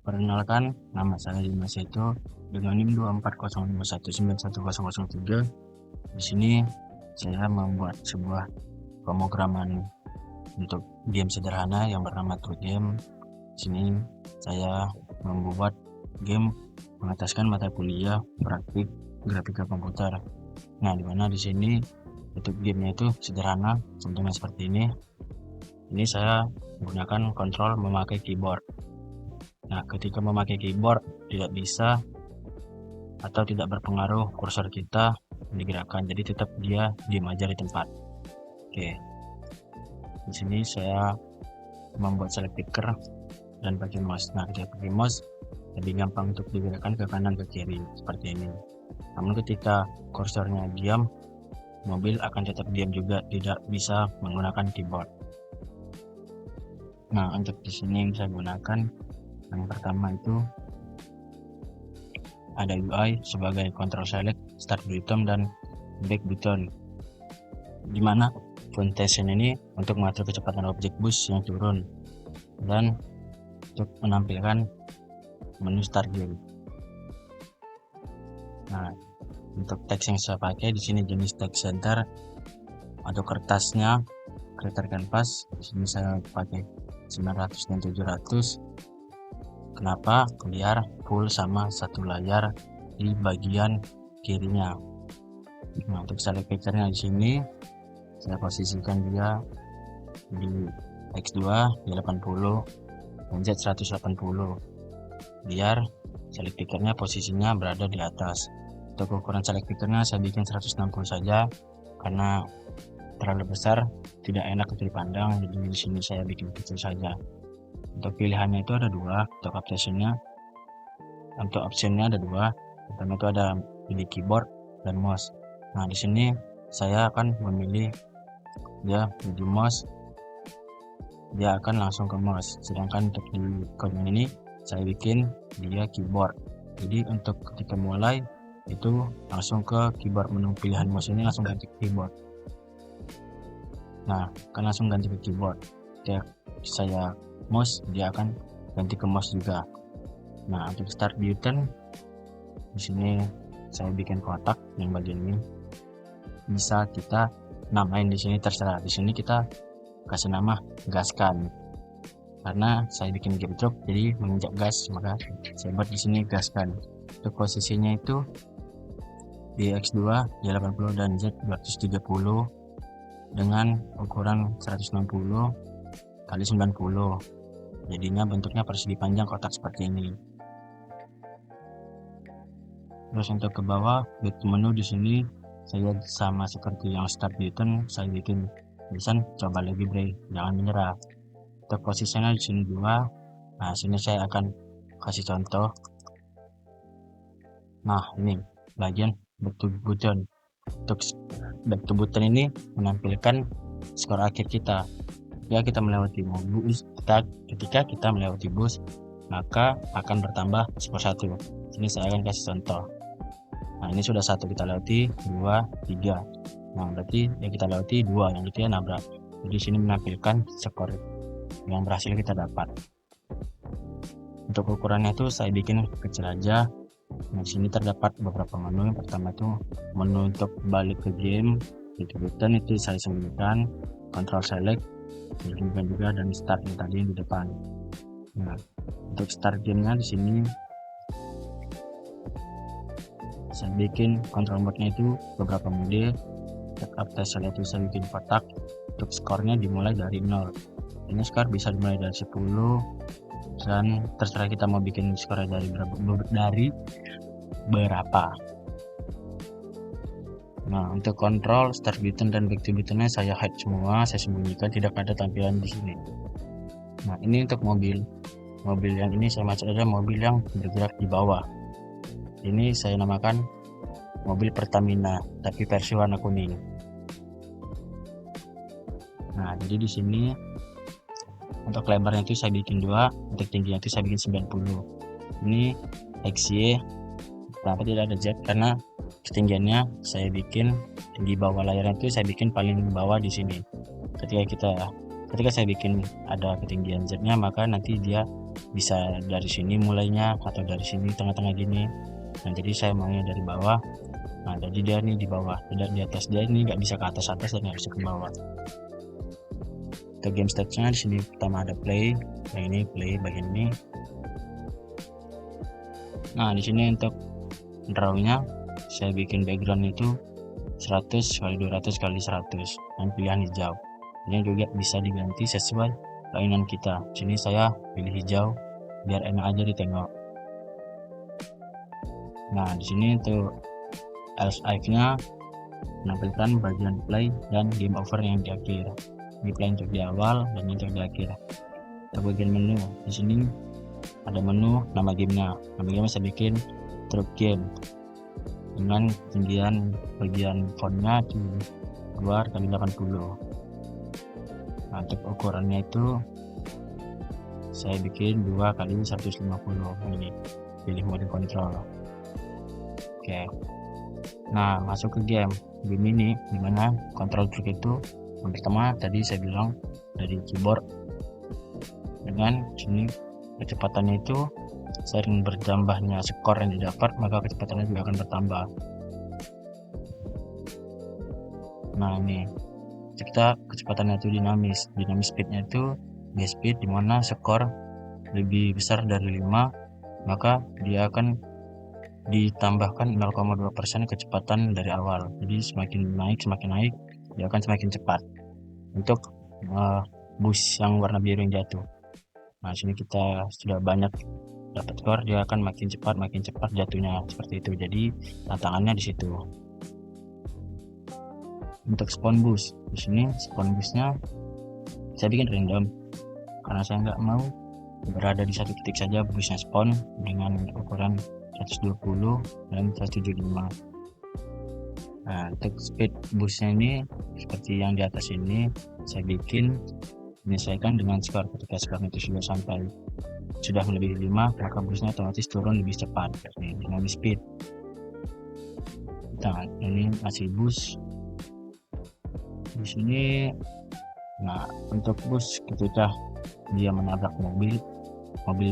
Perkenalkan, nama saya Dimas itu dengan NIM 24051911003. Di sini saya membuat sebuah pemrograman untuk game sederhana yang bernama True Game. Di sini saya membuat game mengataskan mata kuliah praktik grafika komputer. Nah, dimana di sini untuk gamenya itu sederhana, contohnya seperti ini. Ini saya menggunakan kontrol memakai keyboard. Nah, ketika memakai keyboard tidak bisa atau tidak berpengaruh kursor kita digerakkan, jadi tetap dia diam aja di tempat. Oke, di sini saya membuat select picker dan pakai mouse. Nah, ketika pakai mouse lebih gampang untuk digerakkan ke kanan ke kiri seperti ini. Namun ketika kursornya diam, mobil akan tetap diam juga, tidak bisa menggunakan keyboard. Nah, untuk di sini yang saya gunakan yang pertama itu ada UI sebagai control select, start button, dan back button, dimana function ini untuk mengatur kecepatan objek bus yang turun dan untuk menampilkan menu start game. Nah, untuk teks yang saya pakai di sini jenis text center atau kertasnya creator canvas. Di sini saya pakai 900 dan 700. Kenapa? Biar full sama satu layar di bagian kirinya. Nah, untuk select picture-nya di sini saya posisikan dia di X2 di 80 dan Z 180 biar select picture-nya posisinya berada di atas. Untuk ukuran select picture-nya saya bikin 160 saja karena terlalu besar tidak enak untuk dipandang, jadi di sini saya bikin kecil saja. Untuk pilihannya itu ada dua, untuk optionnya ada dua. Pertama itu ada pilih keyboard dan mouse. Nah, di sini saya akan memilih dia di mouse, dia akan langsung ke mouse. Sedangkan untuk di code ini saya bikin dia keyboard. Jadi untuk ketika mulai itu langsung ke keyboard, menu pilihan mouse ini langsung ganti ke keyboard. Nah, akan langsung ganti ke keyboard. Ketika saya mouse, dia akan ganti ke mouse juga. Nah, untuk start button di sini saya bikin kotak yang bagian ini. Bisa kita namain di sini terserah. Di sini kita kasih nama gaskan. Karena saya bikin game truck jadi menginjak gas, maka saya buat di sini gaskan. Untuk posisinya itu di X2 di 80 dan Z 230 dengan ukuran 160 kali 90. Jadinya bentuknya persegi panjang kotak seperti ini. Terus untuk ke bawah back to menu di sini saya sama seperti yang start button, saya bikin tulisan coba lagi bre, jangan menyerah. Untuk posisinya di sini 2. Nah, sini saya akan kasih contoh. Nah, ini bagian back to button. Untuk back to button ini menampilkan skor akhir kita. Ya, kita melewati bus, ketika kita melewati bus maka akan bertambah skor 1. Sini saya akan kasih contoh. Nah, ini sudah 1 kita lewati, 2, 3. Nah, berarti yang kita lewati 2, yang itu ya nabrak. Jadi sini menampilkan skor yang berhasil kita dapat. Untuk ukurannya itu saya bikin kecil aja. Nah, di sini terdapat beberapa menu. Yang pertama itu menu untuk balik ke game, itu button itu saya sembunyikan, control select juga, dan start yang tadi di depan. Nah, untuk start gamenya di sini saya bikin control mode-nya itu beberapa mode. Setup test itu saya bikin kotak. Untuk skornya dimulai dari 0. Ini skor bisa dimulai dari 10 dan terserah kita mau bikin skornya dari berapa. Nah, untuk kontrol start button dan back to buttonnya saya hide semua, saya sembunyikan, tidak ada tampilan di sini. Nah, ini untuk mobil yang ini saya masuk ada mobil yang bergerak di bawah. Ini saya namakan mobil Pertamina tapi versi warna kuning. Nah, jadi di sini untuk lebarnya itu saya bikin 2, untuk tingginya itu saya bikin 90. Ini XY, kenapa tidak ada Z? Karena ketinggiannya saya bikin di bawah layarnya itu saya bikin paling bawah di sini. Ketika kita ketika saya bikin ada ketinggian Z-nya, maka nanti dia bisa dari sini mulainya atau dari sini tengah-tengah gini. Nah, jadi saya maunya dari bawah. Nah, jadi dia nih di bawah, tidak di atas. Dia ini nggak bisa ke atas dan nggak bisa ke bawah. Ke game stage-nya di sini pertama ada play. Nah, ini play bagian ini. Nah, di sini untuk drawnya saya bikin background itu 100 kali 200 kali 100 dan pilihan hijau. Ini juga bisa diganti sesuai keinginan kita. Sini saya pilih hijau biar enak aja ditengok. Nah, di sini untuk else if-nya menampilkan bagian play dan game over yang di akhir. Ini play untuk di awal dan untuk di akhir. Untuk bagian menu, di sini ada menu nama gamenya. Nama game saya bikin truck game dengan ketinggian bagian fontnya di 2x80. Nah, untuk ukurannya itu saya bikin 2x150. Ini pilih mode control. Oke. Nah, masuk ke game ini dimana control trick itu yang pertama tadi saya bilang dari keyboard. Dengan sini kecepatannya itu sering bertambahnya skor yang didapat, maka kecepatannya juga akan bertambah. Nah, ini kita kecepatannya itu dinamis speednya itu base speed, dimana skor lebih besar dari 5 maka dia akan ditambahkan 0,2% kecepatan dari awal. Jadi semakin naik dia akan semakin cepat. Untuk bus yang warna biru yang jatuh, nah sini kita sudah banyak dapat skor, dia akan makin cepat jatuhnya seperti itu. Jadi tantangannya di situ. Untuk spawn bus, di sini spawn busnya saya bikin random karena saya nggak mau berada di satu titik saja busnya spawn dengan ukuran 120 dan 175. Nah, untuk speed busnya ini seperti yang di atas ini saya bikin menyesuaikan dengan skor. Ketika skor itu sudah melebihi 5 maka busnya otomatis turun lebih cepat. Ini dynamic speed. Nah, ini masih bus di sini. Nah, untuk bus ketika dia menabrak mobil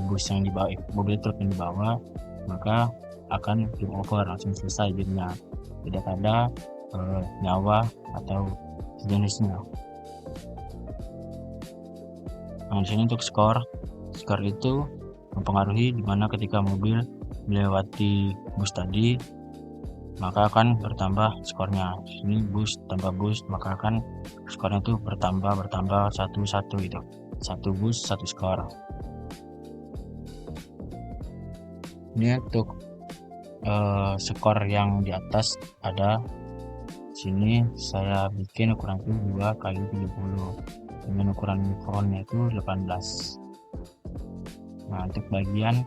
bus yang dibawa, mobil truk yang dibawa, maka akan game over, langsung selesai gamenya, tidak ada nyawa atau sejenisnya. Nah, di sini untuk skor itu mempengaruhi dimana ketika mobil melewati bus tadi maka akan bertambah skornya. Ini bus tambah bus maka akan skornya itu bertambah satu gitu. Satu bus satu skor. Ini untuk skor yang di atas ada sini saya bikin ukuran itu 2x70 dengan ukuran fontnya itu 18. Nah, untuk bagian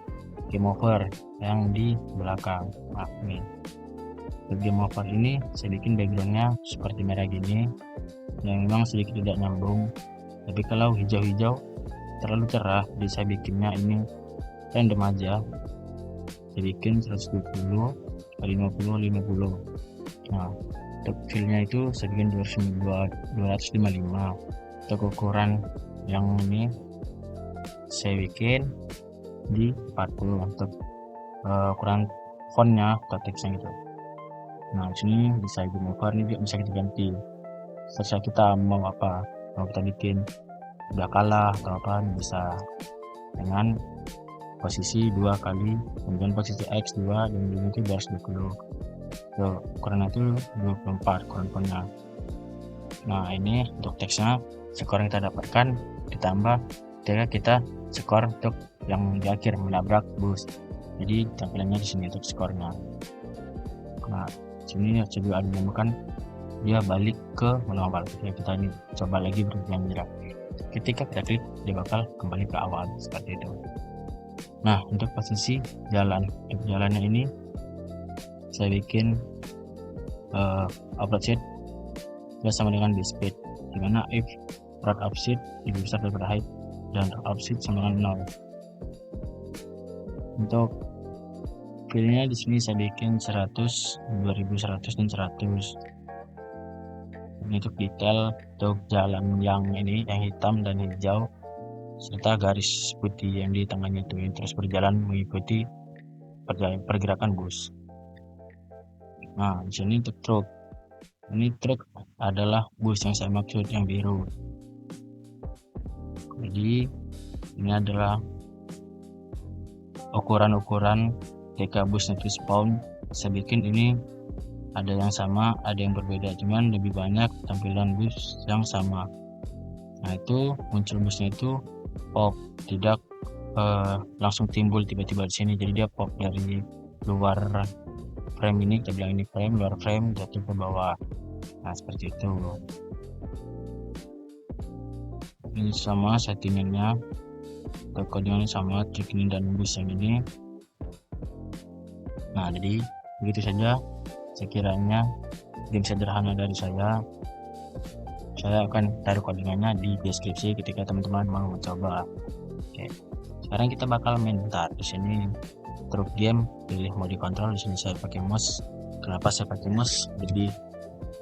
game over yang di belakang, nah ini untuk game over ini saya bikin backgroundnya seperti merah gini yang memang sedikit tidak nyambung, tapi kalau hijau-hijau terlalu cerah jadi saya bikinnya ini random aja. Saya bikin 120 kali 50. Nah, untuk fillnya itu saya bikin 255. Untuk ukuran yang ini saya bikin di 40 untuk ukuran fontnya atau teksnya gitu. Nah, sini bisa game over, ini bisa kita ganti terserah kita mau apa, mau kita bikin udah kalah atau apa, bisa dengan posisi 2 kali kemudian posisi X 2 dan itu 220. So, ukuran itu 24 ukuran fontnya. Nah, ini untuk teksnya skor yang kita dapatkan ditambah ketika kita skor untuk yang di akhir menabrak bus, jadi tampilannya di sini untuk skornya. Nah, sini coba dinamakan dia balik ke menu awal. Kita ini coba lagi berhenti menyerap. Ketika kita klik dia bakal kembali ke awal seperti itu. Nah, untuk posisi jalan, untuk jalannya ini saya bikin upload sheet sama dengan base speed, dimana if route offset lebih besar daripada height dan offset sama dengan 0. Untuk fillnya di sini saya bikin 100, 2100 dan 100. Ini untuk detail untuk jalan yang ini yang hitam dan hijau serta garis putih yang di tengahnya itu yang terus berjalan mengikuti pergerakan bus. Nah, di sini untuk truk. Ini truk adalah bus yang saya maksud yang biru. Jadi ini adalah ukuran-ukuran ketika busnya itu spawn. Saya bikin ini ada yang sama, ada yang berbeda, cuman lebih banyak tampilan bus yang sama. Nah, itu muncul busnya itu pop, tidak langsung timbul tiba-tiba di sini. Jadi dia pop dari luar frame ini, kita bilang ini frame, luar frame jatuh ke bawah. Nah, seperti itu. Ini sama settingannya, kodenya sama, trik ini dan bus yang ini. Nah, jadi begitu saja sekiranya game sederhana dari saya akan taruh kodenya di deskripsi ketika teman-teman mau mencoba. Oke, sekarang kita bakal main bentar. Di sini truk game, pilih mode kontrol. Di sini saya pakai mouse. Kenapa saya pakai mouse? Jadi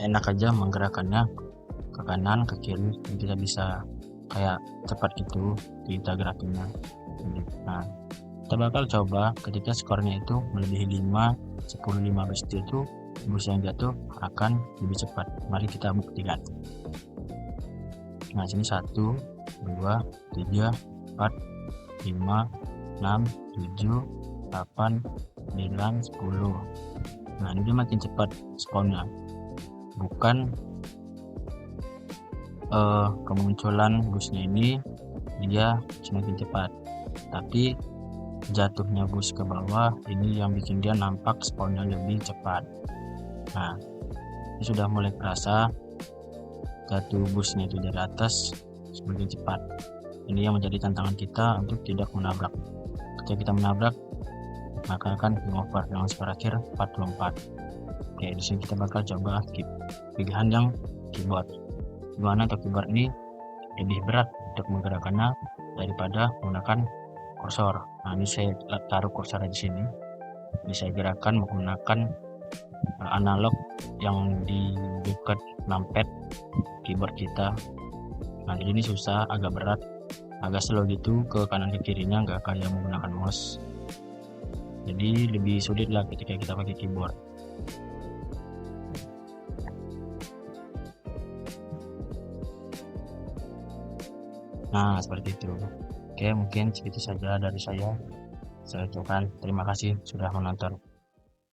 enak aja menggerakkannya ke kanan ke kiri, jadi kita bisa kayak cepat gitu kita gerakinnya. Nah, kita bakal coba ketika skornya itu melebihi 5, 10, 15 itu bus yang jatuh akan lebih cepat. Mari kita buktikan. Nah, sini 1, 2, 3, 4, 5, 6, 7, 8, 9, 10. Nah, ini dia makin cepat spawnnya, bukan kemunculan busnya ini dia semakin cepat, tapi jatuhnya bus ke bawah ini yang bikin dia nampak spawnnya lebih cepat. Nah, ini sudah mulai terasa jatuh busnya itu dari atas semakin cepat. Ini yang menjadi tantangan kita untuk tidak menabrak. Ketika kita menabrak, maka akan game over dengan skor akhir 44. Oke, di sini kita bakal coba pilihan yang keyboard. Dimana untuk keyboard ini lebih berat untuk menggerakkannya daripada menggunakan kursor. Nah, ini saya taruh kursor di sini. Ini saya gerakkan menggunakan analog yang di dekat numpad keyboard kita. Nah, jadi ini susah, agak berat, agak slow gitu ke kanan ke kirinya, nggak kayak menggunakan mouse. Jadi lebih sulit lah ketika kita pakai keyboard. Nah, seperti itu. Oke, mungkin segitu saja dari saya. Saya ucapkan terima kasih sudah menonton.